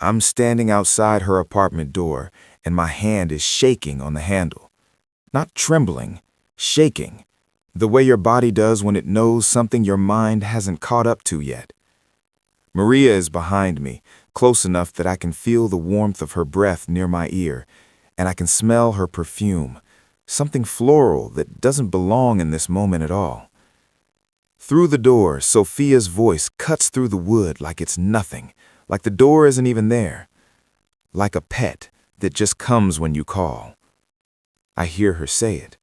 I'm standing outside her apartment door, and my hand is shaking on the handle. Not trembling, shaking, the way your body does when it knows something your mind hasn't caught up to yet. Maria is behind me, close enough that I can feel the warmth of her breath near my ear, and I can smell her perfume, something floral that doesn't belong in this moment at all. Through the door, Sophia's voice cuts through the wood like it's nothing, like the door isn't even there, like a pet that just comes when you call. I hear her say it.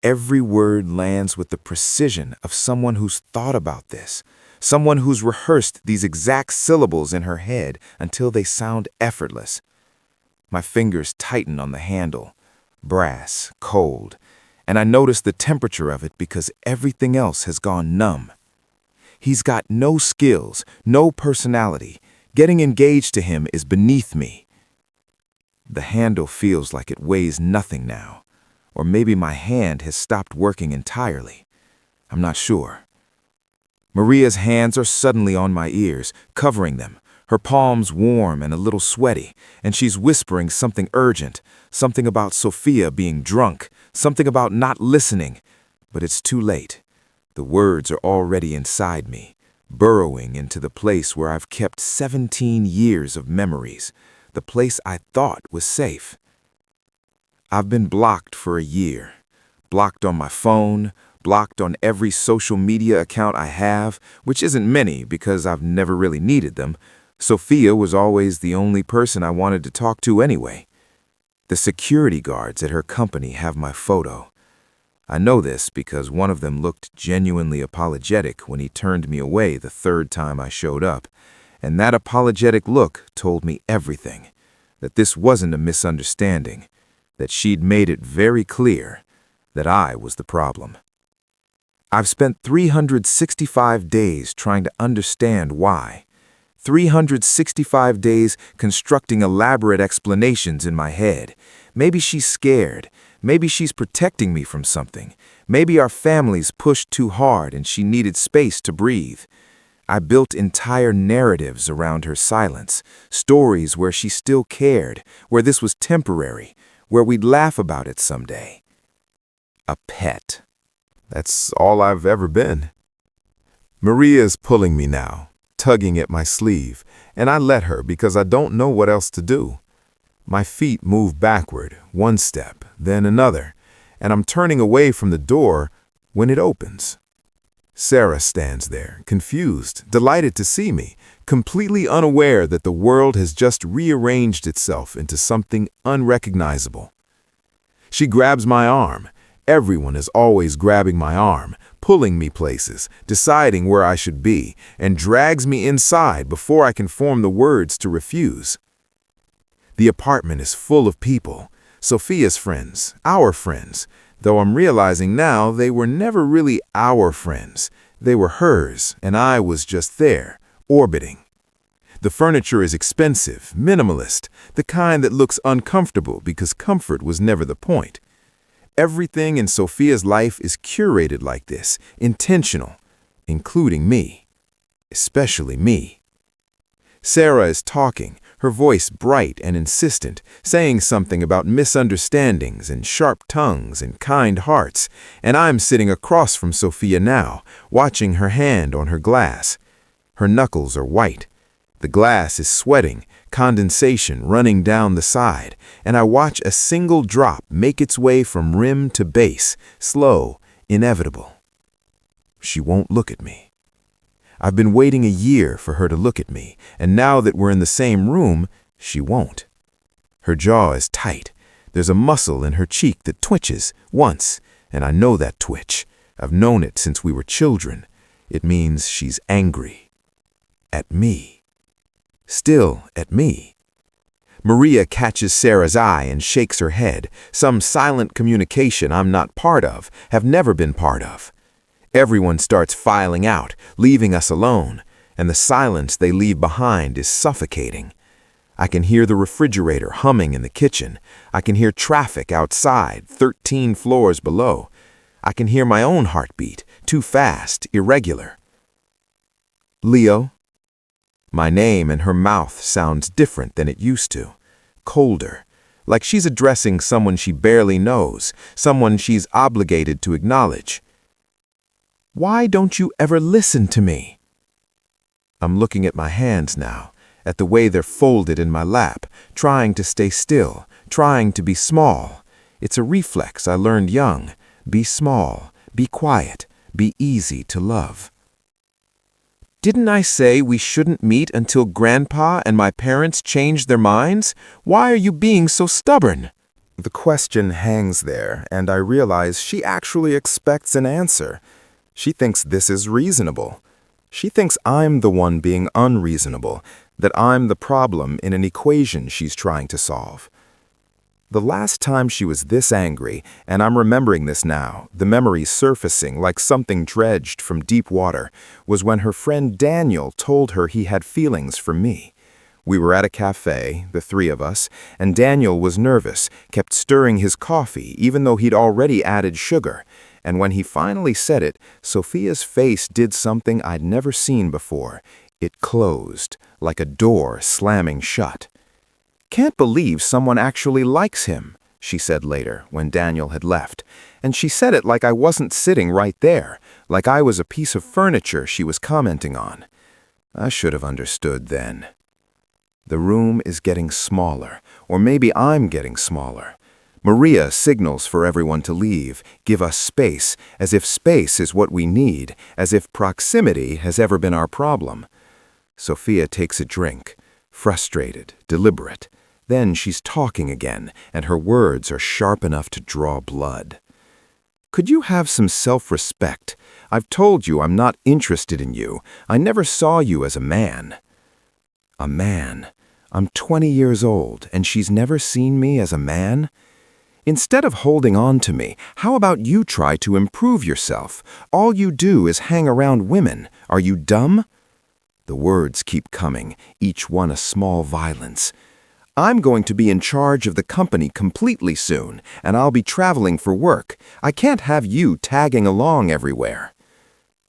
Every word lands with the precision of someone who's thought about this, someone who's rehearsed these exact syllables in her head until they sound effortless. My fingers tighten on the handle, brass, cold, and I notice the temperature of it because everything else has gone numb. He's got no skills, no personality. Getting engaged to him is beneath me. The handle feels like it weighs nothing now, or maybe my hand has stopped working entirely. I'm not sure. Maria's hands are suddenly on my ears, covering them, her palms warm and a little sweaty, and she's whispering something urgent, something about Sophia being drunk, something about not listening, but it's too late. The words are already inside me, burrowing into the place where I've kept 17 years of memories, the place I thought was safe. I've been blocked for a year, blocked on my phone, blocked on every social media account I have, which isn't many because I've never really needed them. Sophia was always the only person I wanted to talk to anyway. The security guards at her company have my photo. I know this because one of them looked genuinely apologetic when he turned me away the third time I showed up, and that apologetic look told me everything, that this wasn't a misunderstanding, that she'd made it very clear that I was the problem. I've spent 365 days trying to understand why. 365 days constructing elaborate explanations in my head. Maybe she's scared. Maybe she's protecting me from something. Maybe our families pushed too hard and she needed space to breathe. I built entire narratives around her silence, stories where she still cared, where this was temporary, where we'd laugh about it someday. A pet. That's all I've ever been. Maria's pulling me now, tugging at my sleeve, and I let her because I don't know what else to do. My feet move backward, one step, then another, and I'm turning away from the door when it opens. Sarah stands there, confused, delighted to see me, completely unaware that the world has just rearranged itself into something unrecognizable. She grabs my arm. Everyone is always grabbing my arm, pulling me places, deciding where I should be, and drags me inside before I can form the words to refuse. The apartment is full of people, Sophia's friends, our friends, though I'm realizing now they were never really our friends. They were hers, and I was just there, orbiting. The furniture is expensive, minimalist, the kind that looks uncomfortable because comfort was never the point. Everything in Sophia's life is curated like this, intentional, including me, especially me. Sarah is talking, her voice bright and insistent, saying something about misunderstandings and sharp tongues and kind hearts, and I'm sitting across from Sophia now, watching her hand on her glass. Her knuckles are white. The glass is sweating, condensation running down the side, and I watch a single drop make its way from rim to base, slow, inevitable. She won't look at me. I've been waiting a year for her to look at me, and now that we're in the same room, she won't. Her jaw is tight. There's a muscle in her cheek that twitches once, and I know that twitch. I've known it since we were children. It means she's angry. At me. Still at me. Maria catches Sarah's eye and shakes her head, some silent communication I'm not part of, have never been part of. Everyone starts filing out, leaving us alone, and the silence they leave behind is suffocating. I can hear the refrigerator humming in the kitchen. I can hear traffic outside, 13 floors below. I can hear my own heartbeat, too fast, irregular. Leo? My name in her mouth sounds different than it used to. Colder. Like she's addressing someone she barely knows, someone she's obligated to acknowledge. Why don't you ever listen to me? I'm looking at my hands now, at the way they're folded in my lap, trying to stay still, trying to be small. It's a reflex I learned young. Be small, be quiet, be easy to love. Didn't I say we shouldn't meet until Grandpa and my parents changed their minds? Why are you being so stubborn? The question hangs there, and I realize she actually expects an answer. She thinks this is reasonable. She thinks I'm the one being unreasonable, that I'm the problem in an equation she's trying to solve. The last time she was this angry, and I'm remembering this now, the memory surfacing like something dredged from deep water, was when her friend Daniel told her he had feelings for me. We were at a cafe, the three of us, and Daniel was nervous, kept stirring his coffee even though he'd already added sugar. And when he finally said it, Sophia's face did something I'd never seen before. It closed, like a door slamming shut. "Can't believe someone actually likes him," she said later, when Daniel had left. And she said it like I wasn't sitting right there, like I was a piece of furniture she was commenting on. I should have understood then. The room is getting smaller, or maybe I'm getting smaller. Maria signals for everyone to leave, give us space, as if space is what we need, as if proximity has ever been our problem. Sophia takes a drink, frustrated, deliberate. Then she's talking again, and her words are sharp enough to draw blood. "Could you have some self-respect? I've told you I'm not interested in you. I never saw you as a man." A man? I'm 20 years old, and she's never seen me as a man? Instead of holding on to me, how about you try to improve yourself? All you do is hang around women. Are you dumb? The words keep coming, each one a small violence. "I'm going to be in charge of the company completely soon, and I'll be traveling for work. I can't have you tagging along everywhere."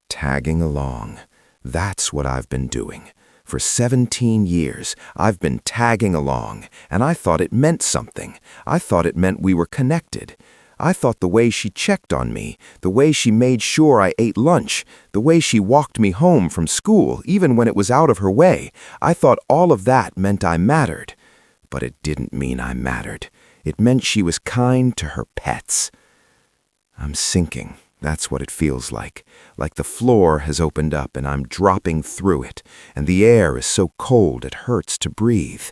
Tagging along. That's what I've been doing. For 17 years, I've been tagging along, and I thought it meant something. I thought it meant we were connected. I thought the way she checked on me, the way she made sure I ate lunch, the way she walked me home from school, even when it was out of her way, I thought all of that meant I mattered. But it didn't mean I mattered. It meant she was kind to her pets. I'm sinking. That's what it feels like the floor has opened up and I'm dropping through it, and the air is so cold it hurts to breathe.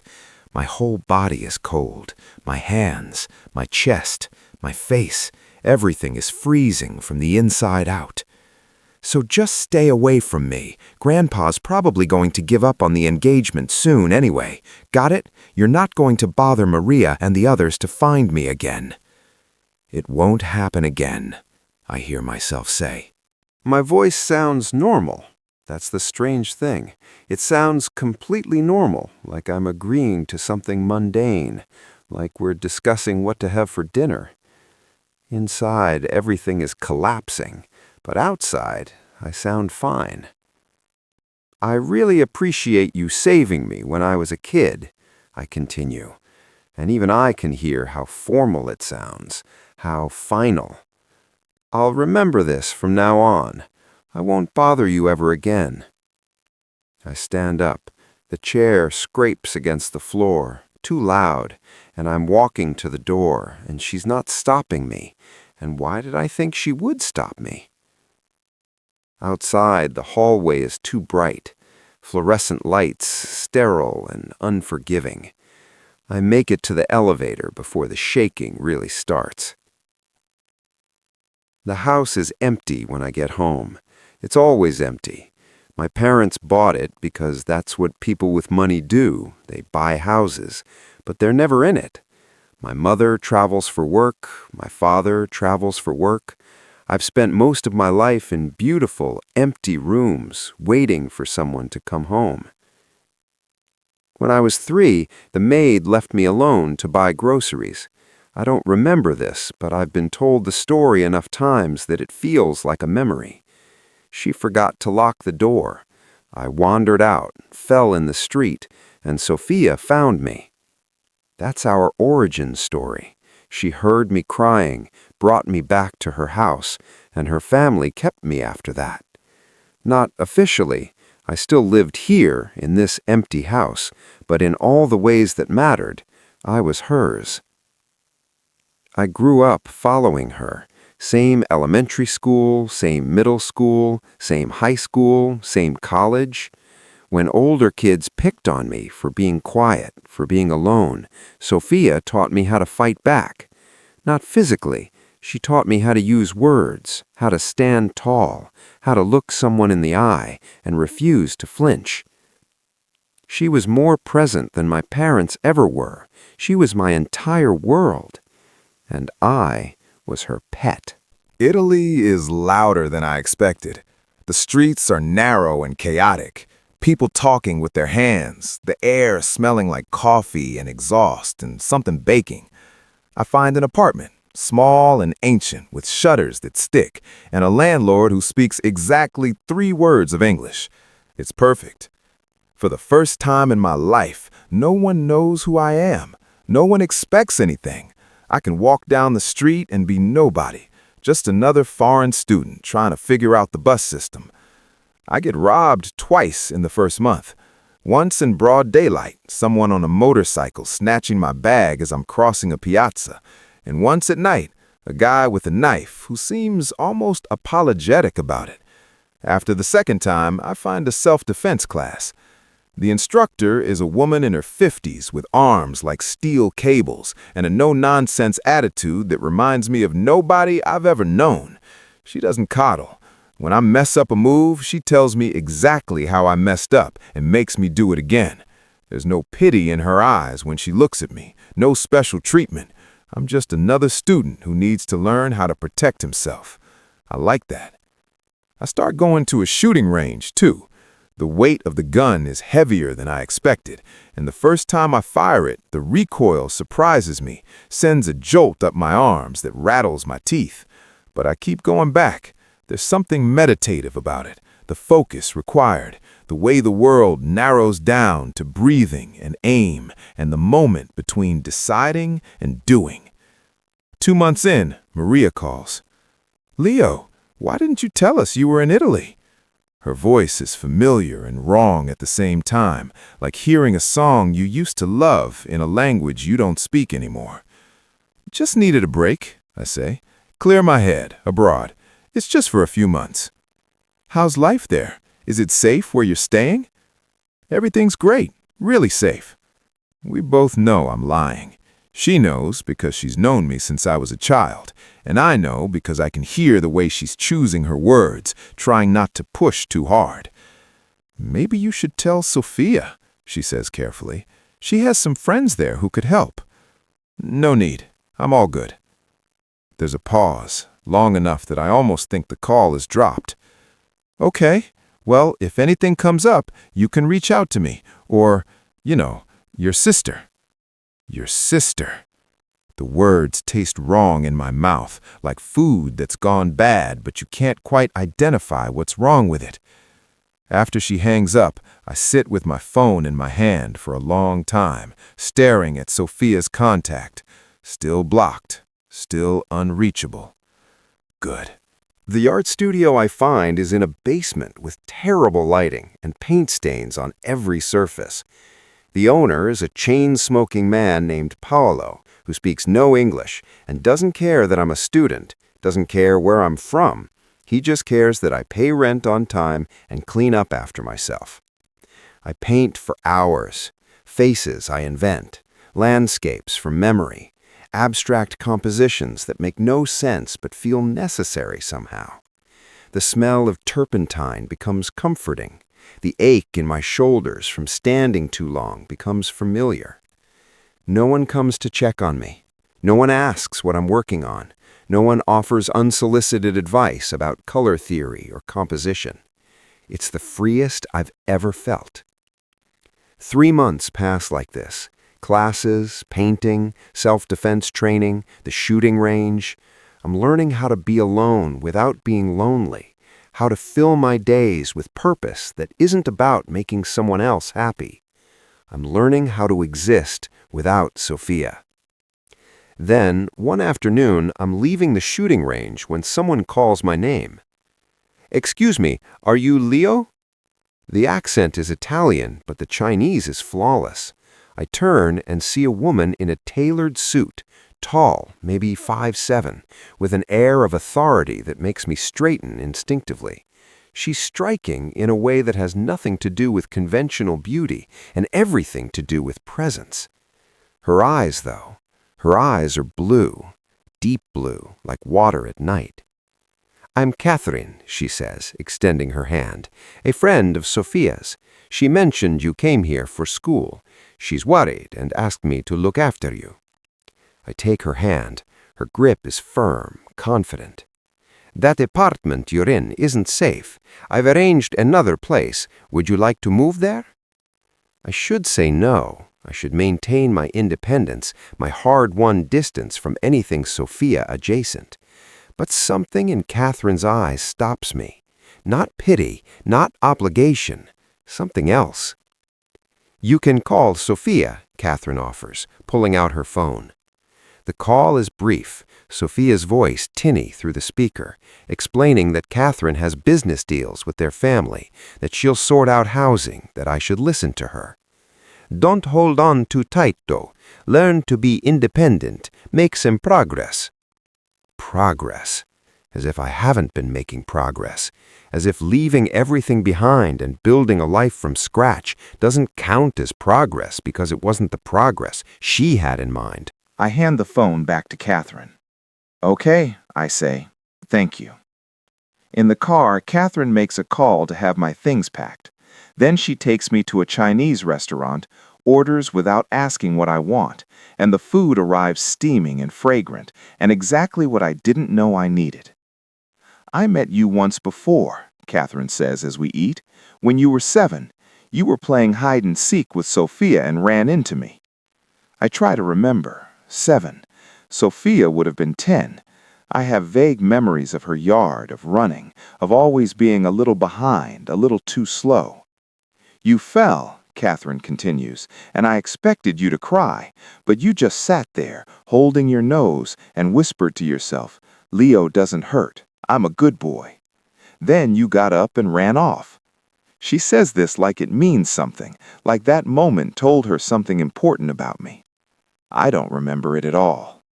My whole body is cold, my hands, my chest, my face, everything is freezing from the inside out. So just stay away from me. Grandpa's probably going to give up on the engagement soon anyway. Got it? You're not going to bother Maria and the others to find me again. It won't happen again, I hear myself say. My voice sounds normal. That's the strange thing. It sounds completely normal, like I'm agreeing to something mundane, like we're discussing what to have for dinner. Inside, everything is collapsing. But outside, I sound fine. "I really appreciate you saving me when I was a kid," I continue. And even I can hear how formal it sounds, how final. "I'll remember this from now on. I won't bother you ever again." I stand up. The chair scrapes against the floor, too loud, and I'm walking to the door, and she's not stopping me. And why did I think she would stop me? Outside, the hallway is too bright. Fluorescent lights, sterile and unforgiving. I make it to the elevator before the shaking really starts. The house is empty when I get home. It's always empty. My parents bought it because that's what people with money do. They buy houses, but they're never in it. My mother travels for work. My father travels for work. I've spent most of my life in beautiful, empty rooms, waiting for someone to come home. When I was 3, the maid left me alone to buy groceries. I don't remember this, but I've been told the story enough times that it feels like a memory. She forgot to lock the door. I wandered out, fell in the street, and Sophia found me. That's our origin story. She heard me crying, brought me back to her house, and her family kept me after that. Not officially. I still lived here, in this empty house, but in all the ways that mattered, I was hers. I grew up following her. Same elementary school, same middle school, same high school, same college. When older kids picked on me for being quiet, for being alone, Sophia taught me how to fight back. Not physically. She taught me how to use words, how to stand tall, how to look someone in the eye and refuse to flinch. She was more present than my parents ever were. She was my entire world. And I was her pet. Italy is louder than I expected. The streets are narrow and chaotic. People talking with their hands, the air smelling like coffee and exhaust and something baking. I find an apartment, small and ancient, with shutters that stick, and a landlord who speaks exactly 3 words of English. It's perfect. For the first time in my life, no one knows who I am. No one expects anything. I can walk down the street and be nobody, just another foreign student trying to figure out the bus system. I get robbed twice in the first month. Once in broad daylight, someone on a motorcycle snatching my bag as I'm crossing a piazza. And once at night, a guy with a knife who seems almost apologetic about it. After the second time, I find a self-defense class. The instructor is a woman in her 50s with arms like steel cables and a no-nonsense attitude that reminds me of nobody I've ever known. She doesn't coddle. When I mess up a move, she tells me exactly how I messed up and makes me do it again. There's no pity in her eyes when she looks at me, no special treatment. I'm just another student who needs to learn how to protect himself. I like that. I start going to a shooting range, too. The weight of the gun is heavier than I expected, and the first time I fire it, the recoil surprises me, sends a jolt up my arms that rattles my teeth. But I keep going back. There's something meditative about it, the focus required, the way the world narrows down to breathing and aim, and the moment between deciding and doing. 2 months in, Maria calls. "Leo, why didn't you tell us you were in Italy?" Her voice is familiar and wrong at the same time, like hearing a song you used to love in a language you don't speak anymore. "Just needed a break," I say. "Clear my head, abroad. It's just for a few months." "How's life there? Is it safe where you're staying?" "Everything's great, really safe." We both know I'm lying. She knows because she's known me since I was a child, and I know because I can hear the way she's choosing her words, trying not to push too hard. "Maybe you should tell Sophia," she says carefully. "She has some friends there who could help." "No need. I'm all good." There's a pause, long enough that I almost think the call is dropped. "Okay, well, if anything comes up, you can reach out to me, or, your sister." Your sister. The words taste wrong in my mouth, like food that's gone bad, but you can't quite identify what's wrong with it. After she hangs up, I sit with my phone in my hand for a long time, staring at Sophia's contact. Still blocked, still unreachable. Good. The art studio I find is in a basement with terrible lighting and paint stains on every surface. The owner is a chain-smoking man named Paolo, who speaks no English and doesn't care that I'm a student, doesn't care where I'm from. He just cares that I pay rent on time and clean up after myself. I paint for hours. Faces I invent, landscapes from memory, abstract compositions that make no sense but feel necessary somehow. The smell of turpentine becomes comforting. The ache in my shoulders from standing too long becomes familiar. No one comes to check on me. No one asks what I'm working on. No one offers unsolicited advice about color theory or composition. It's the freest I've ever felt. 3 months pass like this. Classes, painting, self-defense training, the shooting range. I'm learning how to be alone without being lonely. how to fill my days with purpose that isn't about making someone else happy. I'm learning how to exist without Sophia. Then, one afternoon, I'm leaving the shooting range when someone calls my name. "Excuse me, are you Leo?" The accent is Italian, but the Chinese is flawless. I turn and see a woman in a tailored suit, tall, maybe 5'7", with an air of authority that makes me straighten instinctively. She's striking in a way that has nothing to do with conventional beauty and everything to do with presence. Her eyes, though, her eyes are blue, deep blue, like water at night. "I'm Catherine," she says, extending her hand, "a friend of Sophia's. She mentioned you came here for school. She's worried and asked me to look after you." I take her hand. Her grip is firm, confident. "That apartment you're in isn't safe. I've arranged another place. Would you like to move there?" I should say no. I should maintain my independence, my hard-won distance from anything Sophia adjacent. But something in Catherine's eyes stops me. Not pity, not obligation, something else. "You can call Sophia," Catherine offers, pulling out her phone. The call is brief, Sophia's voice tinny through the speaker, explaining that Catherine has business deals with their family, that she'll sort out housing, that I should listen to her. "Don't hold on too tight, though. Learn to be independent. Make some progress." Progress. As if I haven't been making progress. As if leaving everything behind and building a life from scratch doesn't count as progress because it wasn't the progress she had in mind. I hand the phone back to Catherine. "Okay," I say. "Thank you." In the car, Catherine makes a call to have my things packed. Then she takes me to a Chinese restaurant, orders without asking what I want, and the food arrives steaming and fragrant, and exactly what I didn't know I needed. "I met you once before," Catherine says as we eat. "When you were 7, you were playing hide and seek with Sophia and ran into me." I try to remember. 7. Sophia would have been 10. I have vague memories of her yard, of running, of always being a little behind, a little too slow. "You fell," Catherine continues, "and I expected you to cry, but you just sat there, holding your nose, and whispered to yourself, 'Leo doesn't hurt. I'm a good boy.' Then you got up and ran off." She says this like it means something, like that moment told her something important about me. I don't remember it at all.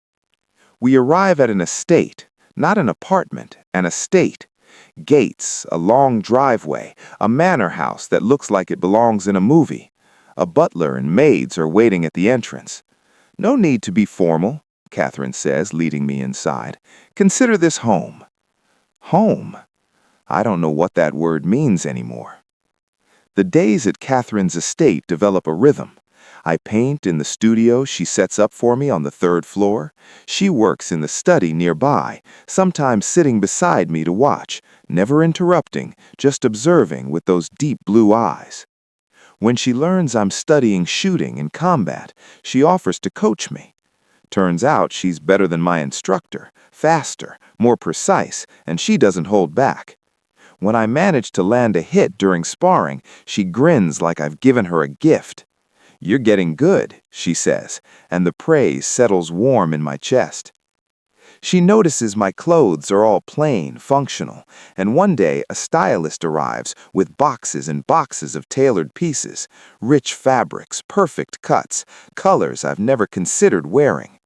We arrive at an estate, not an apartment, an estate. Gates, a long driveway, a manor house that looks like it belongs in a movie. A butler and maids are waiting at the entrance. "No need to be formal," Catherine says, leading me inside. "Consider this home." Home? I don't know what that word means anymore. The days at Catherine's estate develop a rhythm. I paint in the studio she sets up for me on the 3rd floor. She works in the study nearby, sometimes sitting beside me to watch, never interrupting, just observing with those deep blue eyes. When she learns I'm studying shooting and combat, she offers to coach me. Turns out she's better than my instructor, faster, more precise, and she doesn't hold back. When I manage to land a hit during sparring, she grins like I've given her a gift. "You're getting good," she says, and the praise settles warm in my chest. She notices my clothes are all plain, functional, and one day a stylist arrives with boxes and boxes of tailored pieces, rich fabrics, perfect cuts, colors I've never considered wearing.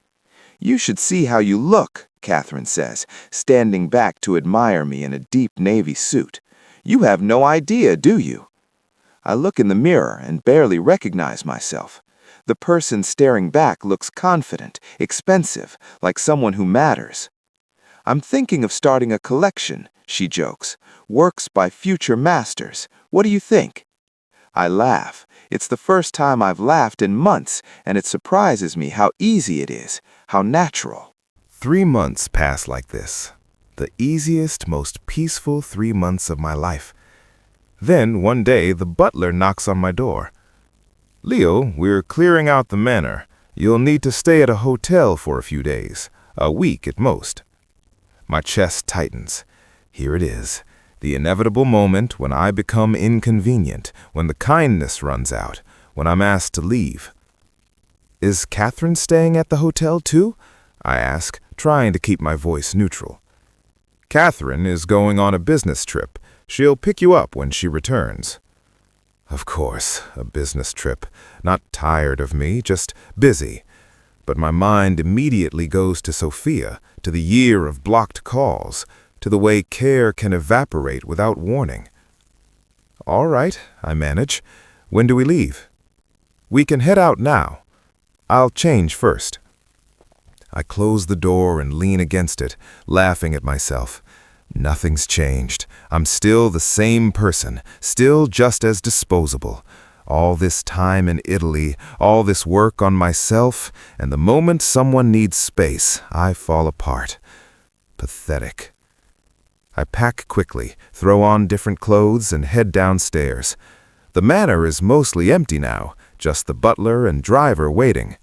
"You should see how you look," Catherine says, standing back to admire me in a deep navy suit. "You have no idea, do you?" I look in the mirror and barely recognize myself. The person staring back looks confident, expensive, like someone who matters. "I'm thinking of starting a collection," she jokes. "Works by future masters. What do you think?" I laugh. It's the first time I've laughed in months, and it surprises me how easy it is, how natural. 3 months pass like this. The easiest, most peaceful 3 months of my life. Then, one day, the butler knocks on my door. "Leo, we're clearing out the manor. You'll need to stay at a hotel for a few days, a week at most." My chest tightens. Here it is. The inevitable moment when I become inconvenient, when the kindness runs out, when I'm asked to leave. "Is Catherine staying at the hotel too?" I ask, trying to keep my voice neutral. "Catherine is going on a business trip. She'll pick you up when she returns." Of course, a business trip. Not tired of me, just busy. But my mind immediately goes to Sophia, to the year of blocked calls, to the way care can evaporate without warning. "All right," I manage. "When do we leave?" "We can head out now. I'll change first." I close the door and lean against it, laughing at myself. Nothing's changed. I'm still the same person, still just as disposable. All this time in Italy, all this work on myself, and the moment someone needs space, I fall apart. Pathetic. I pack quickly, throw on different clothes, and head downstairs. The manor is mostly empty now, just the butler and driver waiting.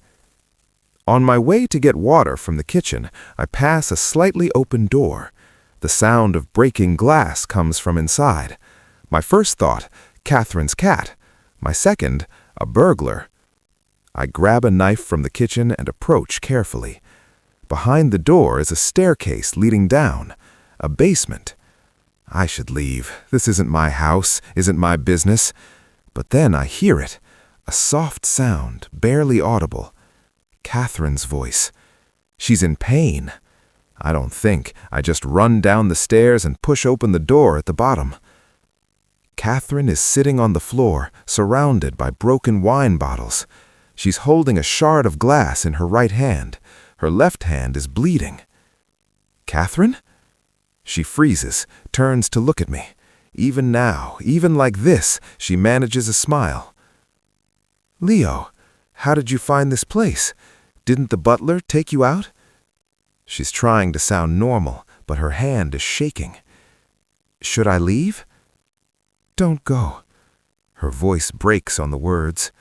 On my way to get water from the kitchen, I pass a slightly open door. The sound of breaking glass comes from inside. My first thought, Catherine's cat. My second, a burglar. I grab a knife from the kitchen and approach carefully. Behind the door is a staircase leading down, a basement. I should leave. This isn't my house, isn't my business. But then I hear it, a soft sound, barely audible. Catherine's voice. She's in pain. I don't think. I just run down the stairs and push open the door at the bottom. Catherine is sitting on the floor, surrounded by broken wine bottles. She's holding a shard of glass in her right hand. Her left hand is bleeding. "Catherine?" She freezes, turns to look at me. Even now, even like this, she manages a smile. "Leo, how did you find this place? Didn't the butler take you out?" She's trying to sound normal, but her hand is shaking. "Should I leave?" "Don't go." Her voice breaks on the words.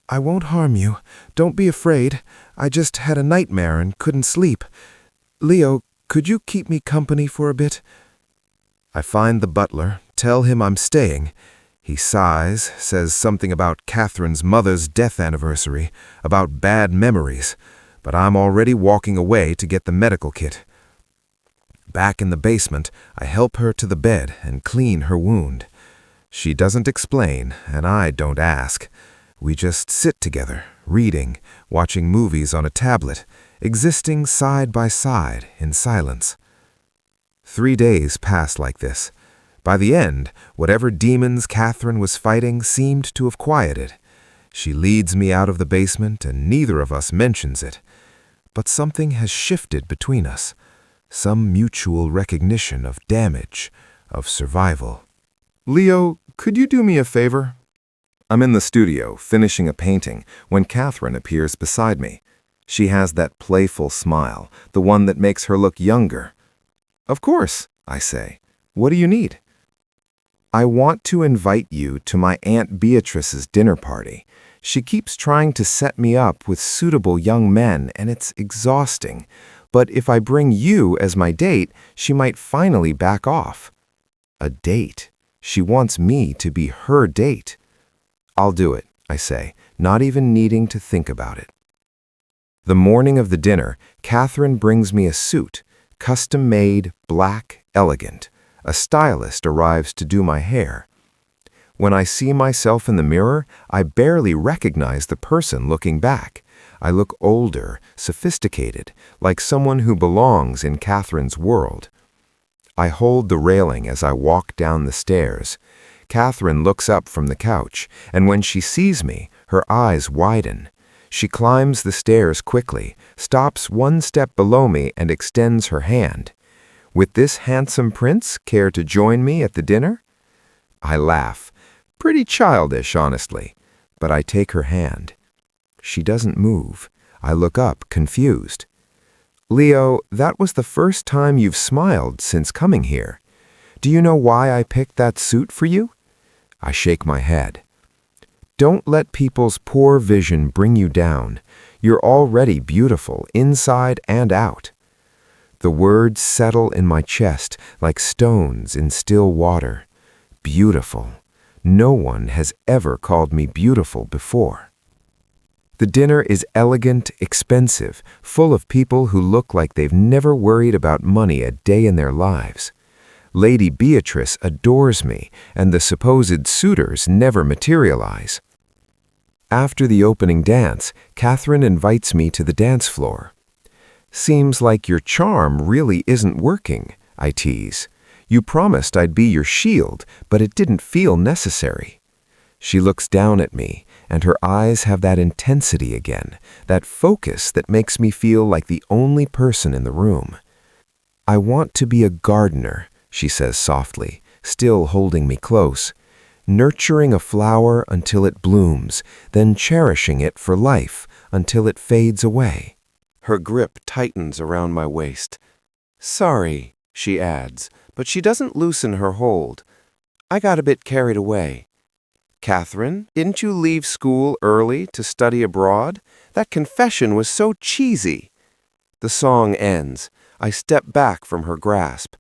"I won't harm you. Don't be afraid. I just had a nightmare and couldn't sleep. Leo, could you keep me company for a bit?" I find the butler, tell him I'm staying. He sighs, says something about Catherine's mother's death anniversary, about bad memories, but I'm already walking away to get the medical kit. Back in the basement, I help her to the bed and clean her wound. She doesn't explain, and I don't ask. We just sit together, reading, watching movies on a tablet, existing side by side in silence. 3 days pass like this. By the end, whatever demons Catherine was fighting seemed to have quieted. She leads me out of the basement, and neither of us mentions it. But something has shifted between us. Some mutual recognition of damage, of survival. "Leo, could you do me a favor?" I'm in the studio, finishing a painting, when Catherine appears beside me. She has that playful smile, the one that makes her look younger. "Of course," I say. "What do you need?" "I want to invite you to my Aunt Beatrice's dinner party. She keeps trying to set me up with suitable young men, and it's exhausting. But if I bring you as my date, she might finally back off." A date. She wants me to be her date. "I'll do it," I say, not even needing to think about it. The morning of the dinner, Catherine brings me a suit, custom-made, black, elegant. A stylist arrives to do my hair. When I see myself in the mirror, I barely recognize the person looking back. I look older, sophisticated, like someone who belongs in Catherine's world. I hold the railing as I walk down the stairs. Catherine looks up from the couch, and when she sees me, her eyes widen. She climbs the stairs quickly, stops 1 step below me, and extends her hand. "With this handsome prince, care to join me at the dinner?" I laugh. Pretty childish, honestly. But I take her hand. She doesn't move. I look up, confused. "Leo, that was the first time you've smiled since coming here. Do you know why I picked that suit for you?" I shake my head. "Don't let people's poor vision bring you down. You're already beautiful, inside and out." The words settle in my chest like stones in still water. Beautiful. No one has ever called me beautiful before. The dinner is elegant, expensive, full of people who look like they've never worried about money a day in their lives. Lady Beatrice adores me, and the supposed suitors never materialize. After the opening dance, Catherine invites me to the dance floor. "Seems like your charm really isn't working," I tease. "You promised I'd be your shield, but it didn't feel necessary." She looks down at me, and her eyes have that intensity again, that focus that makes me feel like the only person in the room. "I want to be a gardener," she says softly, still holding me close, "nurturing a flower until it blooms, then cherishing it for life until it fades away." Her grip tightens around my waist. "Sorry," she adds, but she doesn't loosen her hold. "I got a bit carried away." "Catherine, didn't you leave school early to study abroad? That confession was so cheesy." The song ends. I step back from her grasp.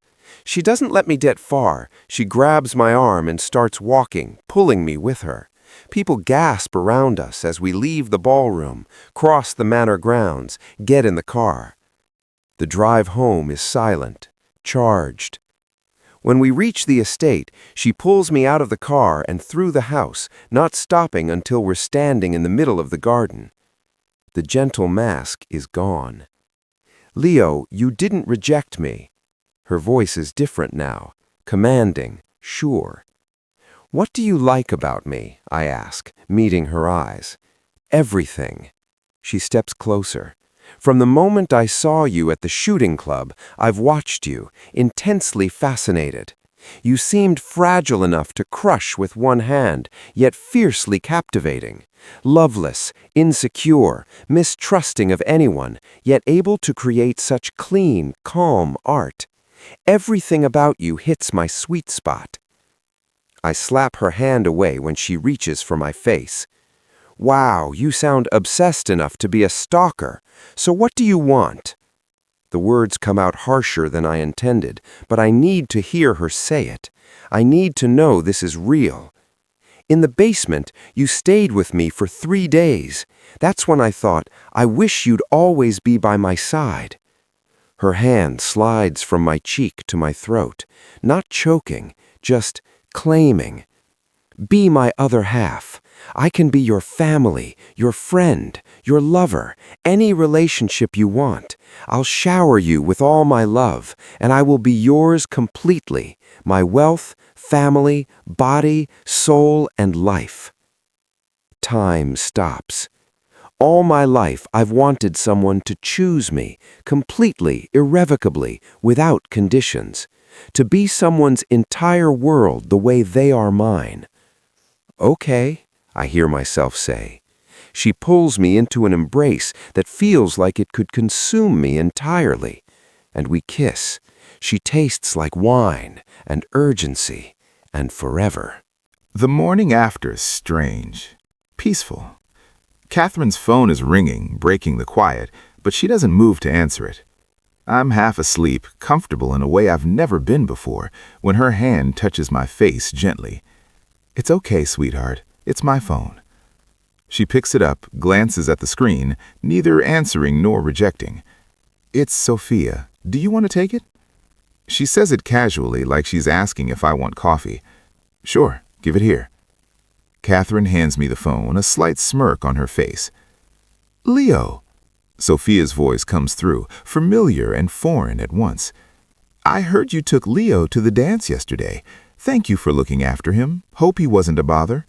She doesn't let me get far. She grabs my arm and starts walking, pulling me with her. People gasp around us as we leave the ballroom, cross the manor grounds, get in the car. The drive home is silent, charged. When we reach the estate, she pulls me out of the car and through the house, not stopping until we're standing in the middle of the garden. The gentle mask is gone. "Leo, you didn't reject me." Her voice is different now, commanding, sure. "What do you like about me?" I ask, meeting her eyes. "Everything." She steps closer. "From the moment I saw you at the shooting club, I've watched you, intensely fascinated. You seemed fragile enough to crush with one hand, yet fiercely captivating. Loveless, insecure, mistrusting of anyone, yet able to create such clean, calm art. Everything about you hits my sweet spot." I slap her hand away when she reaches for my face. "Wow, you sound obsessed enough to be a stalker. So what do you want?" The words come out harsher than I intended, but I need to hear her say it. I need to know this is real. "In the basement, you stayed with me for 3 days. That's when I thought, I wish you'd always be by my side." Her hand slides from my cheek to my throat, not choking, just claiming. "Be my other half. I can be your family, your friend, your lover, any relationship you want. I'll shower you with all my love, and I will be yours completely, my wealth, family, body, soul, and life." Time stops. All my life I've wanted someone to choose me, completely, irrevocably, without conditions. To be someone's entire world the way they are mine. "Okay," I hear myself say. She pulls me into an embrace that feels like it could consume me entirely. And we kiss. She tastes like wine, and urgency, and forever. The morning after is strange, peaceful. Catherine's phone is ringing, breaking the quiet, but she doesn't move to answer it. I'm half asleep, comfortable in a way I've never been before, when her hand touches my face gently. "It's okay, sweetheart. It's my phone." She picks it up, glances at the screen, neither answering nor rejecting. "It's Sophia. Do you want to take it?" She says it casually, like she's asking if I want coffee. "Sure, give it here." Catherine hands me the phone, a slight smirk on her face. "Leo." Sophia's voice comes through, familiar and foreign at once. "I heard you took Leo to the dance yesterday. Thank you for looking after him. Hope he wasn't a bother."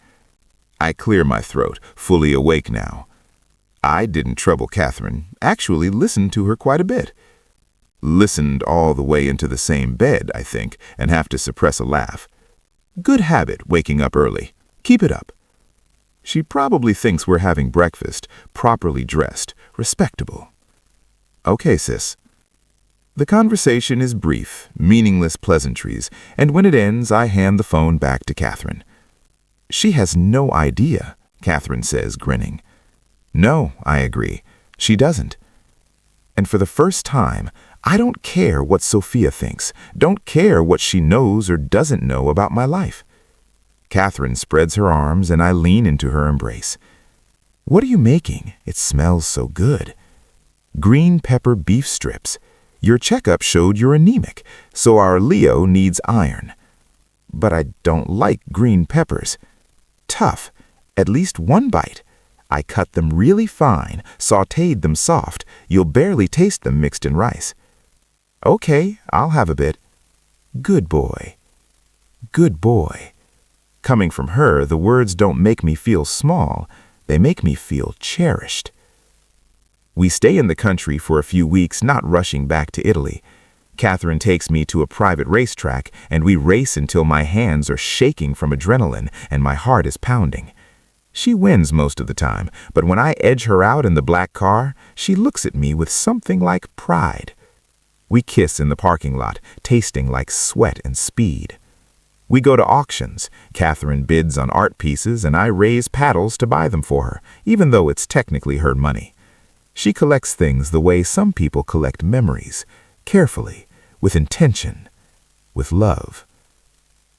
I clear my throat, fully awake now. I didn't trouble Catherine, actually listened to her quite a bit. Listened all the way into the same bed, I think, and have to suppress a laugh. Good habit, waking up early. Keep it up. She probably thinks we're having breakfast, properly dressed, respectable. Okay, sis. The conversation is brief, meaningless pleasantries, and when it ends, I hand the phone back to Catherine. "She has no idea," Catherine says, grinning. "No," I agree. "She doesn't." And for the first time, I don't care what Sophia thinks, don't care what she knows or doesn't know about my life. Catherine spreads her arms and I lean into her embrace. What are you making? It smells so good. Green pepper beef strips. Your checkup showed you're anemic, so our Leo needs iron. But I don't like green peppers. Tough. At least one bite. I cut them really fine, sautéed them soft. You'll barely taste them mixed in rice. Okay, I'll have a bit. Good boy. Good boy. Coming from her, the words don't make me feel small. They make me feel cherished. We stay in the country for a few weeks, not rushing back to Italy. Catherine takes me to a private racetrack, and we race until my hands are shaking from adrenaline and my heart is pounding. She wins most of the time, but when I edge her out in the black car, she looks at me with something like pride. We kiss in the parking lot, tasting like sweat and speed. We go to auctions. Catherine bids on art pieces, and I raise paddles to buy them for her, even though it's technically her money. She collects things the way some people collect memories, carefully, with intention, with love.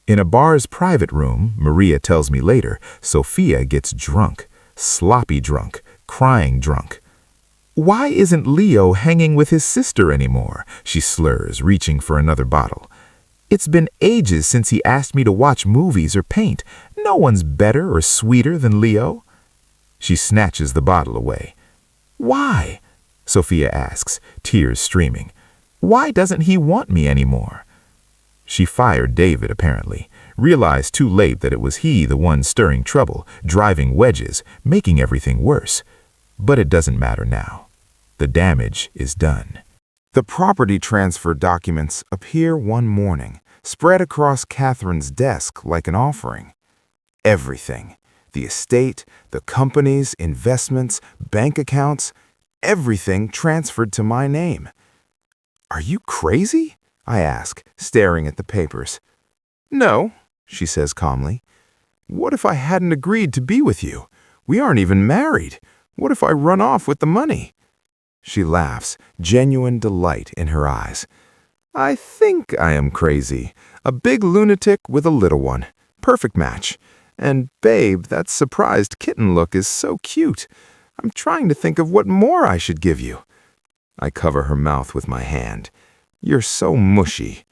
In a bar's private room, Maria tells me later, Sophia gets drunk, sloppy drunk, crying drunk. Why isn't Leo hanging with his sister anymore? She slurs, reaching for another bottle. It's been ages since he asked me to watch movies or paint. No one's better or sweeter than Leo. She snatches the bottle away. Why? Sophia asks, tears streaming. Why doesn't he want me anymore? She fired David, apparently, realized too late that it was he the one stirring trouble, driving wedges, making everything worse. But it doesn't matter now. The damage is done. The property transfer documents appear one morning, spread across Catherine's desk like an offering. Everything. The estate, the companies, investments, bank accounts, everything transferred to my name. Are you crazy? I ask, staring at the papers. No, she says calmly. What if I hadn't agreed to be with you? We aren't even married. What if I run off with the money? She laughs, genuine delight in her eyes. I think I am crazy. A big lunatic with a little one. Perfect match. And babe, that surprised kitten look is so cute. I'm trying to think of what more I should give you. I cover her mouth with my hand. You're so mushy.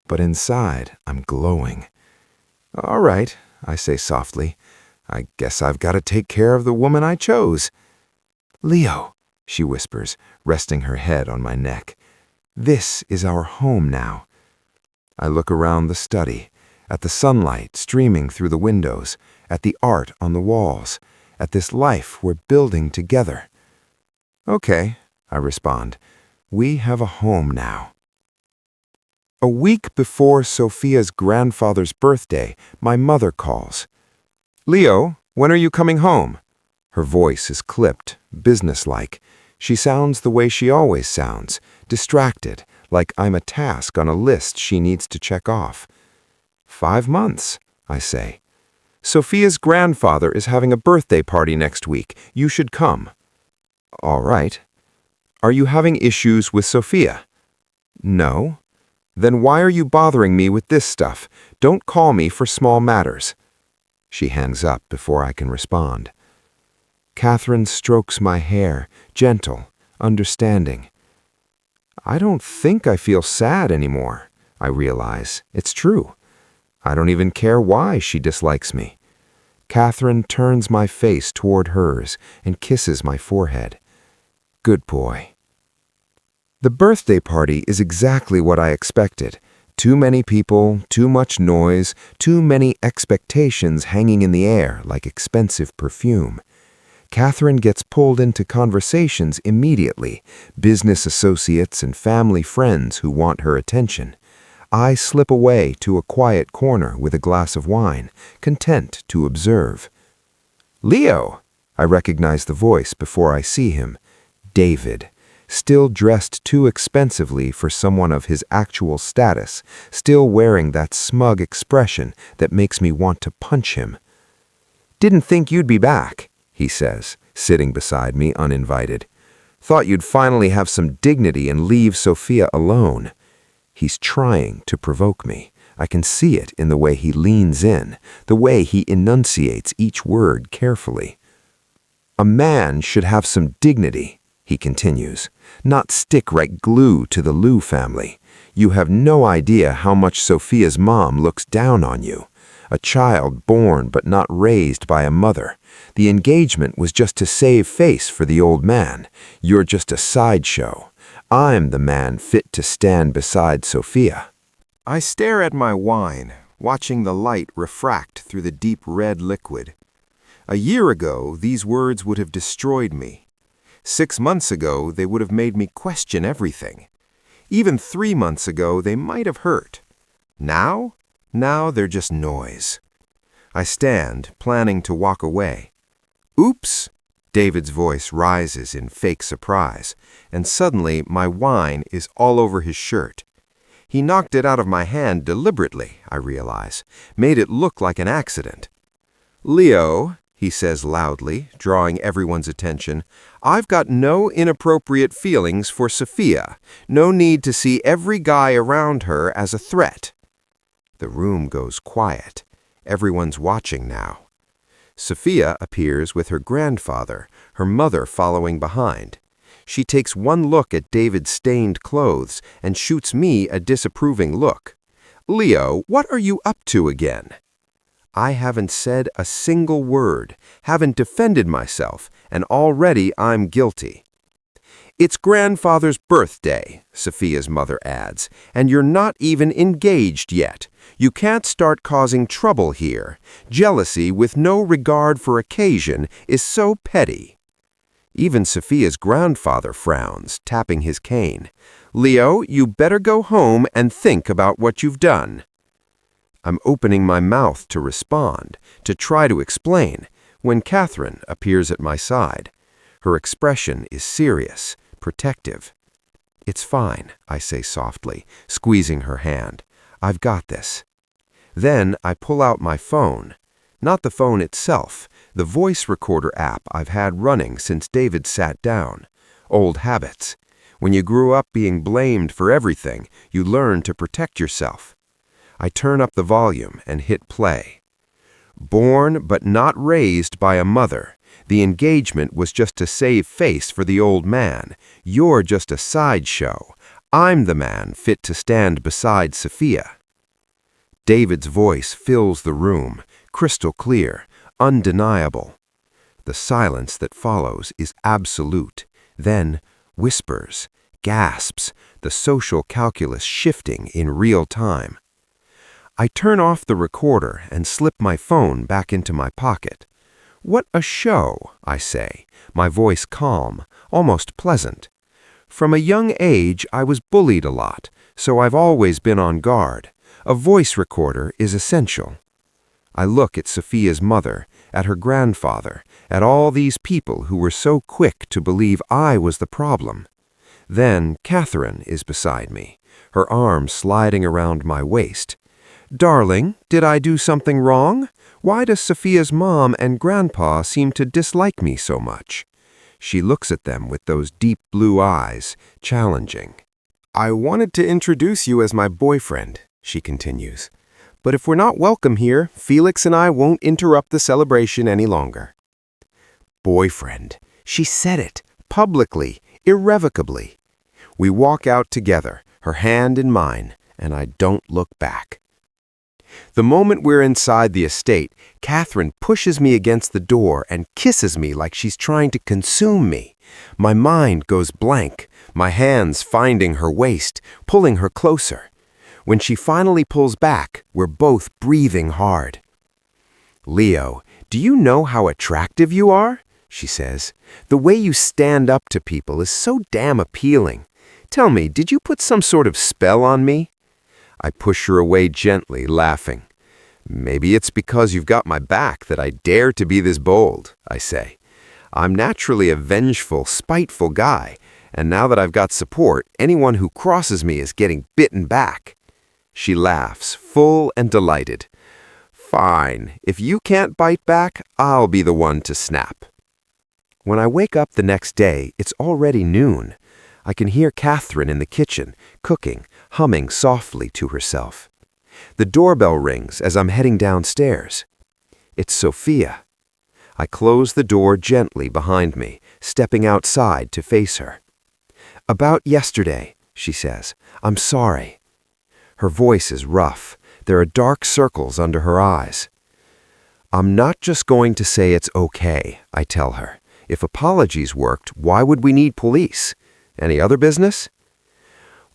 But inside, I'm glowing. All right, I say softly. I guess I've got to take care of the woman I chose. Leo, she whispers, resting her head on my neck. This is our home now. I look around the study, at the sunlight streaming through the windows, at the art on the walls, at this life we're building together. Okay, I respond. We have a home now. A week before Sophia's grandfather's birthday, my mother calls. Leo, when are you coming home? Her voice is clipped, businesslike. She sounds the way she always sounds, distracted, like I'm a task on a list she needs to check off. 5 months, I say. Sophia's grandfather is having a birthday party next week. You should come. All right. Are you having issues with Sophia? No. Then why are you bothering me with this stuff? Don't call me for small matters. She hangs up before I can respond. Catherine strokes my hair, gentle, understanding. I don't think I feel sad anymore, I realize. It's true. I don't even care why she dislikes me. Catherine turns my face toward hers and kisses my forehead. Good boy. The birthday party is exactly what I expected. Too many people, too much noise, too many expectations hanging in the air like expensive perfume. Catherine gets pulled into conversations immediately, business associates and family friends who want her attention. I slip away to a quiet corner with a glass of wine, content to observe. Leo! I recognize the voice before I see him. David. Still dressed too expensively for someone of his actual status, still wearing that smug expression that makes me want to punch him. Didn't think you'd be back, he says, sitting beside me uninvited. Thought you'd finally have some dignity and leave Sophia alone. He's trying to provoke me. I can see it in the way he leans in, the way he enunciates each word carefully. A man should have some dignity, he continues, not stick right glue to the Liu family. You have no idea how much Sophia's mom looks down on you. A child born but not raised by a mother. The engagement was just to save face for the old man. You're just a sideshow. I'm the man fit to stand beside Sophia. I stare at my wine, watching the light refract through the deep red liquid. A year ago, these words would have destroyed me. 6 months ago, they would have made me question everything. Even 3 months ago, they might have hurt. Now they're just noise. I stand, planning to walk away. Oops! David's voice rises in fake surprise, and suddenly my wine is all over his shirt. He knocked it out of my hand deliberately, I realize, made it look like an accident. Leo, he says loudly, drawing everyone's attention, I've got no inappropriate feelings for Sophia. No need to see every guy around her as a threat. The room goes quiet. Everyone's watching now. Sophia appears with her grandfather, her mother following behind. She takes one look at David's stained clothes and shoots me a disapproving look. Leo, what are you up to again? I haven't said a single word, haven't defended myself, and already I'm guilty. It's grandfather's birthday, Sophia's mother adds, and you're not even engaged yet. You can't start causing trouble here. Jealousy with no regard for occasion is so petty. Even Sophia's grandfather frowns, tapping his cane. Leo, you better go home and think about what you've done. I'm opening my mouth to respond, to try to explain, when Catherine appears at my side. Her expression is serious, protective. It's fine, I say softly, squeezing her hand. I've got this. Then I pull out my phone. Not the phone itself, the voice recorder app I've had running since David sat down. Old habits. When you grew up being blamed for everything, you learn to protect yourself. I turn up the volume and hit play. Born but not raised by a mother. The engagement was just to save face for the old man. You're just a sideshow. I'm the man fit to stand beside Sophia. David's voice fills the room, crystal clear, undeniable. The silence that follows is absolute. Then whispers, gasps, the social calculus shifting in real time. I turn off the recorder and slip my phone back into my pocket. What a show, I say, my voice calm, almost pleasant. From a young age, I was bullied a lot, so I've always been on guard. A voice recorder is essential. I look at Sophia's mother, at her grandfather, at all these people who were so quick to believe I was the problem. Then Catherine is beside me, her arm sliding around my waist. Darling, did I do something wrong? Why does Sophia's mom and grandpa seem to dislike me so much? She looks at them with those deep blue eyes, challenging. I wanted to introduce you as my boyfriend, she continues. But if we're not welcome here, Felix and I won't interrupt the celebration any longer. Boyfriend. She said it, publicly, irrevocably. We walk out together, her hand in mine, and I don't look back. The moment we're inside the estate, Catherine pushes me against the door and kisses me like she's trying to consume me. My mind goes blank, my hands finding her waist, pulling her closer. When she finally pulls back, we're both breathing hard. Leo, do you know how attractive you are? She says. The way you stand up to people is so damn appealing. Tell me, did you put some sort of spell on me? I push her away gently, laughing. Maybe it's because you've got my back that I dare to be this bold, I say. I'm naturally a vengeful, spiteful guy, and now that I've got support, anyone who crosses me is getting bitten back. She laughs, full and delighted. Fine, if you can't bite back, I'll be the one to snap. When I wake up the next day, it's already noon. I can hear Catherine in the kitchen, cooking, humming softly to herself. The doorbell rings as I'm heading downstairs. It's Sophia. I close the door gently behind me, stepping outside to face her. "About yesterday," she says. "I'm sorry." Her voice is rough. There are dark circles under her eyes. "I'm not just going to say it's okay," I tell her. "If apologies worked, why would we need police? Any other business?"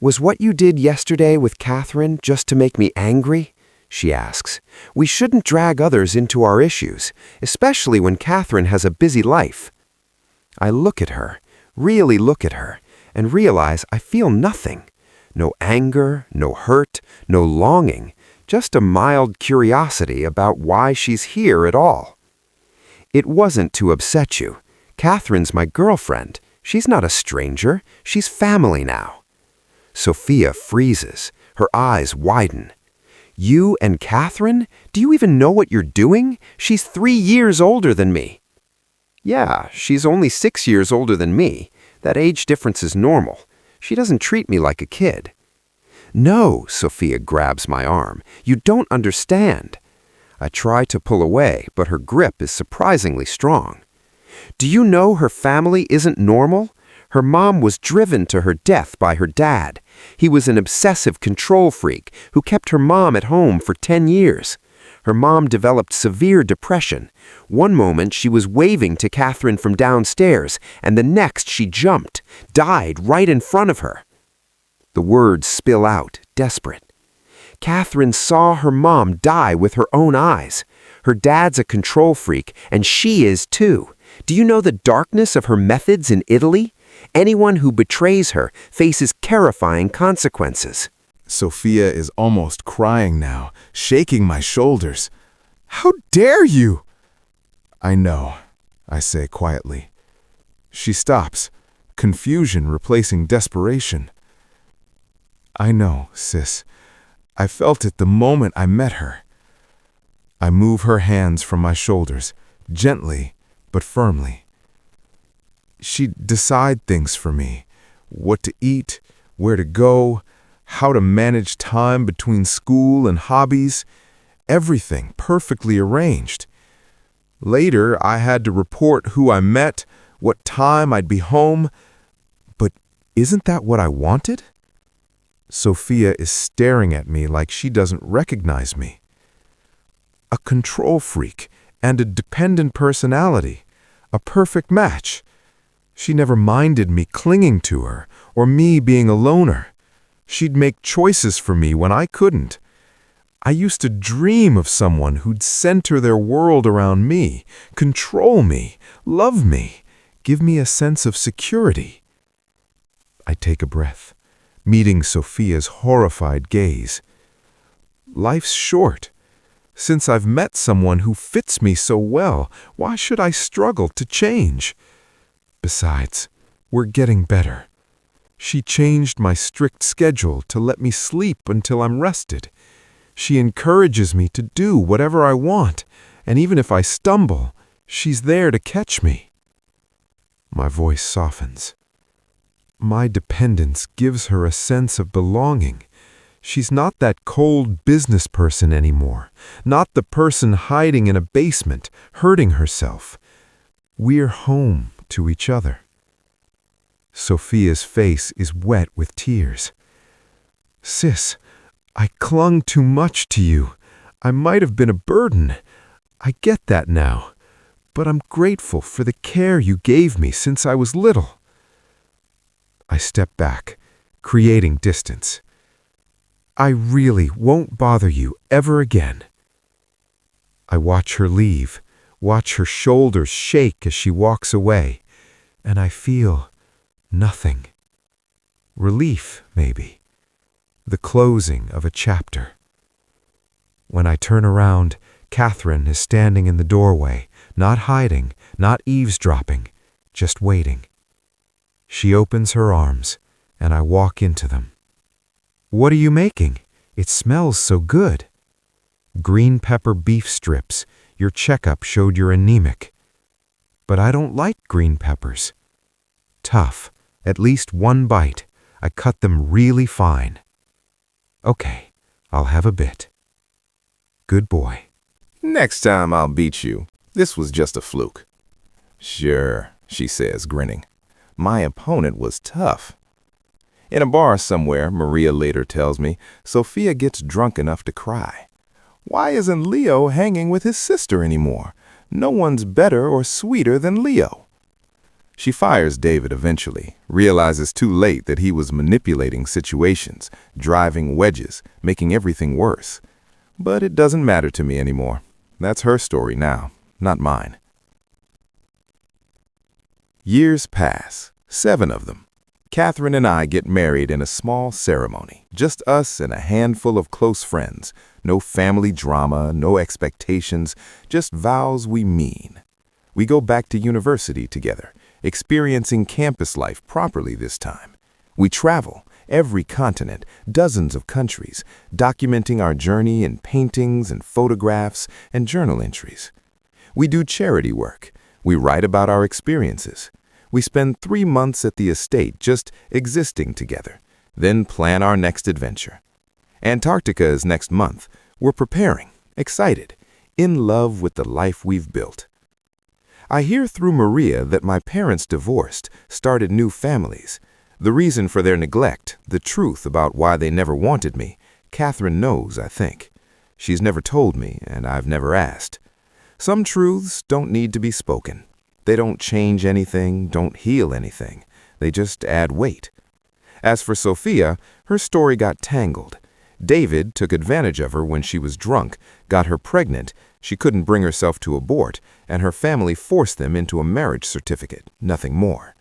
"Was what you did yesterday with Catherine just to make me angry?" she asks. "We shouldn't drag others into our issues, especially when Catherine has a busy life." I look at her, really look at her, and realize I feel nothing. No anger, no hurt, no longing, just a mild curiosity about why she's here at all. "It wasn't to upset you. Catherine's my girlfriend. She's not a stranger. She's family now." Sophia freezes. Her eyes widen. "You and Catherine? Do you even know what you're doing? She's 3 years older than me." "Yeah, she's only 6 years older than me. That age difference is normal. She doesn't treat me like a kid." "No," Sophia grabs my arm. "You don't understand." I try to pull away, but her grip is surprisingly strong. "Do you know her family isn't normal? Her mom was driven to her death by her dad. He was an obsessive control freak who kept her mom at home for 10 years. Her mom developed severe depression. One moment she was waving to Catherine from downstairs, and the next she jumped, died right in front of her." The words spill out, desperate. "Catherine saw her mom die with her own eyes. Her dad's a control freak, and she is too. Do you know the darkness of her methods in Italy? Anyone who betrays her faces terrifying consequences." Sophia is almost crying now, shaking my shoulders. "How dare you?" "I know," I say quietly. She stops, confusion replacing desperation. "I know, sis. I felt it the moment I met her." I move her hands from my shoulders, gently but firmly. She'd decide things for me, what to eat, where to go, how to manage time between school and hobbies, everything perfectly arranged. Later, I had to report who I met, what time I'd be home, but isn't that what I wanted? Sophia is staring at me like she doesn't recognize me. A control freak and a dependent personality, a perfect match. She never minded me clinging to her or me being a loner. She'd make choices for me when I couldn't. I used to dream of someone who'd center their world around me, control me, love me, give me a sense of security. I take a breath, meeting Sophia's horrified gaze. Life's short. Since I've met someone who fits me so well, why should I struggle to change? Besides, we're getting better. She changed my strict schedule to let me sleep until I'm rested. She encourages me to do whatever I want, and even if I stumble, she's there to catch me. My voice softens. My dependence gives her a sense of belonging. She's not that cold business person anymore, not the person hiding in a basement, hurting herself. We're home to each other. Sophia's face is wet with tears. "Sis, I clung too much to you. I might have been a burden. I get that now. But I'm grateful for the care you gave me since I was little." I step back, creating distance. "I really won't bother you ever again." I watch her leave, watch her shoulders shake as she walks away, and I feel nothing. Relief, maybe. The closing of a chapter. When I turn around, Catherine is standing in the doorway, not hiding, not eavesdropping, just waiting. She opens her arms, and I walk into them. "What are you making? It smells so good." "Green pepper beef strips. Your checkup showed you're anemic." But I don't like green peppers. Tough. At least one bite. I cut them really fine. Okay, I'll have a bit. Good boy. Next time I'll beat you. This was just a fluke. Sure, she says, grinning. My opponent was tough. In a bar somewhere, Maria later tells me, Sophia gets drunk enough to cry. Why isn't Leo hanging with his sister anymore? No one's better or sweeter than Leo. She fires David eventually, realizes too late that he was manipulating situations, driving wedges, making everything worse. But it doesn't matter to me anymore. That's her story now, not mine. Years pass, 7 of them. Catherine and I get married in a small ceremony, just us and a handful of close friends. No family drama, no expectations, just vows we mean. We go back to university together, experiencing campus life properly this time. We travel, every continent, dozens of countries, documenting our journey in paintings and photographs and journal entries. We do charity work. We write about our experiences. We spend 3 months at the estate just existing together, then plan our next adventure. Antarctica is next month. We're preparing, excited, in love with the life we've built. I hear through Maria that my parents divorced, started new families. The reason for their neglect, the truth about why they never wanted me, Catherine knows, I think. She's never told me, and I've never asked. Some truths don't need to be spoken. They don't change anything, don't heal anything. They just add weight. As for Sophia, her story got tangled. David took advantage of her when she was drunk, got her pregnant, she couldn't bring herself to abort, and her family forced them into a marriage certificate, nothing more.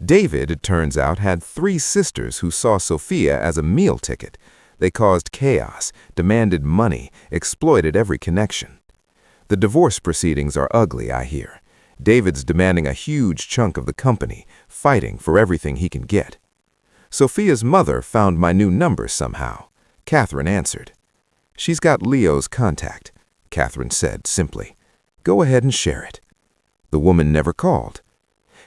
David, it turns out, had 3 sisters who saw Sophia as a meal ticket. They caused chaos, demanded money, exploited every connection. The divorce proceedings are ugly, I hear. David's demanding a huge chunk of the company, fighting for everything he can get. Sophia's mother found my new number somehow. Catherine answered. She's got Leo's contact, Catherine said simply. Go ahead and share it. The woman never called.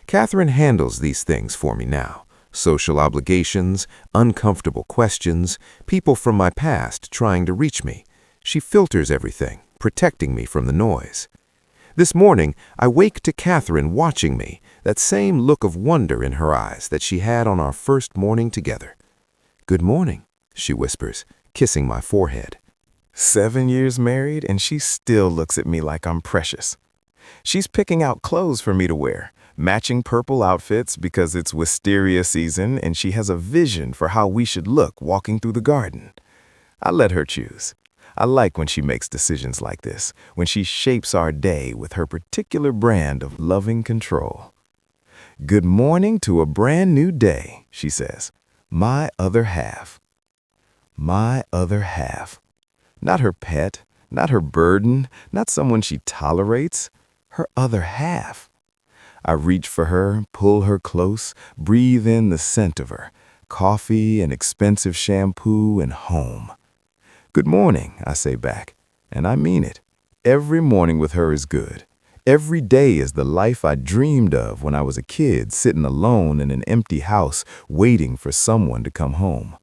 Catherine handles these things for me now. Social obligations, uncomfortable questions, people from my past trying to reach me. She filters everything, protecting me from the noise. This morning, I wake to Catherine watching me, that same look of wonder in her eyes that she had on our first morning together. Good morning, she whispers, kissing my forehead. 7 years married, and she still looks at me like I'm precious. She's picking out clothes for me to wear, matching purple outfits because it's wisteria season, and she has a vision for how we should look walking through the garden. I let her choose. I like when she makes decisions like this, when she shapes our day with her particular brand of loving control. Good morning to a brand new day, she says. My other half. My other half. Not her pet, not her burden, not someone she tolerates. Her other half. I reach for her, pull her close, breathe in the scent of her. Coffee and expensive shampoo and home. Good morning, I say back, and I mean it. Every morning with her is good. Every day is the life I dreamed of when I was a kid, sitting alone in an empty house, waiting for someone to come home.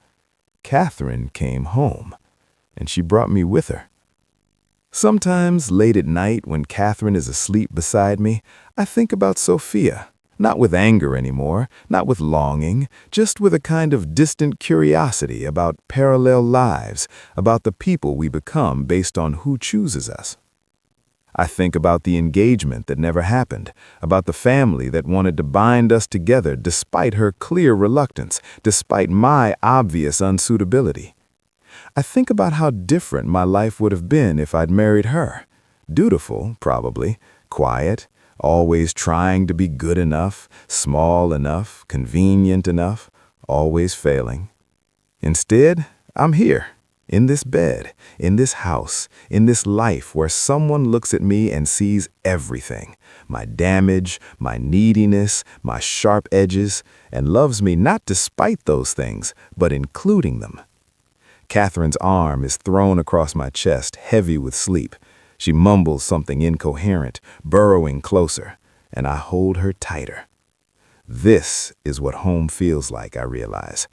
Catherine came home, and she brought me with her. Sometimes, late at night, when Catherine is asleep beside me, I think about Sophia. Not with anger anymore, not with longing, just with a kind of distant curiosity about parallel lives, about the people we become based on who chooses us. I think about the engagement that never happened, about the family that wanted to bind us together despite her clear reluctance, despite my obvious unsuitability. I think about how different my life would have been if I'd married her. Dutiful, probably, quiet, always trying to be good enough, small enough, convenient enough, always failing. Instead, I'm here, in this bed, in this house, in this life where someone looks at me and sees everything, my damage, my neediness, my sharp edges, and loves me not despite those things, but including them. Catherine's arm is thrown across my chest, heavy with sleep. She mumbles something incoherent, burrowing closer. and I hold her tighter. This is what home feels like, I realize.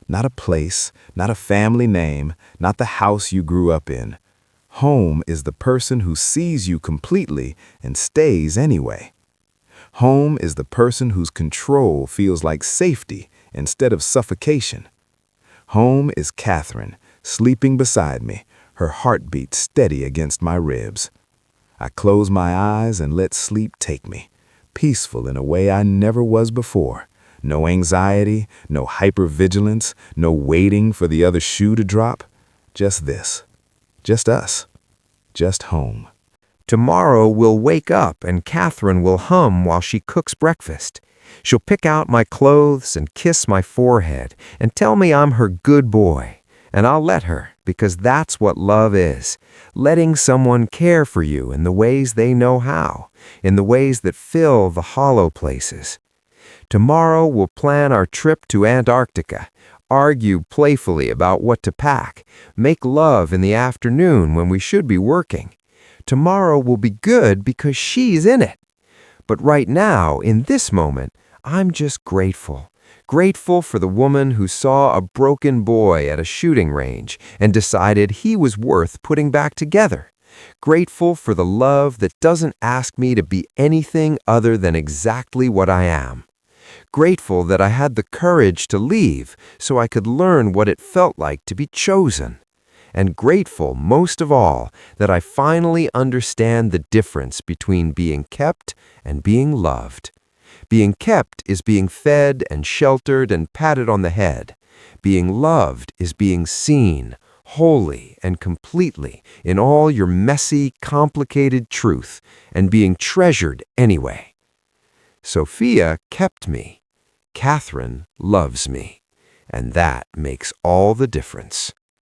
Not a place, not a family name, not the house you grew up in. Home is the person who sees you completely and stays anyway. Home is the person whose control feels like safety instead of suffocation. Home is Catherine, sleeping beside me, her heartbeat steady against my ribs. I close my eyes and let sleep take me, peaceful in a way I never was before. No anxiety, no hypervigilance, no waiting for the other shoe to drop. Just this. Just us. Just home. Tomorrow we'll wake up and Catherine will hum while she cooks breakfast. She'll pick out my clothes and kiss my forehead and tell me I'm her good boy. And I'll let her, because that's what love is. Letting someone care for you in the ways they know how, in the ways that fill the hollow places. Tomorrow we'll plan our trip to Antarctica, argue playfully about what to pack, make love in the afternoon when we should be working. Tomorrow will be good because she's in it. But right now, in this moment, I'm just grateful. Grateful for the woman who saw a broken boy at a shooting range and decided he was worth putting back together. Grateful for the love that doesn't ask me to be anything other than exactly what I am. Grateful that I had the courage to leave so I could learn what it felt like to be chosen. And grateful, most of all, that I finally understand the difference between being kept and being loved. Being kept is being fed and sheltered and patted on the head. Being loved is being seen, wholly and completely, in all your messy, complicated truth, and being treasured anyway. Sophia kept me. Catherine loves me. And that makes all the difference.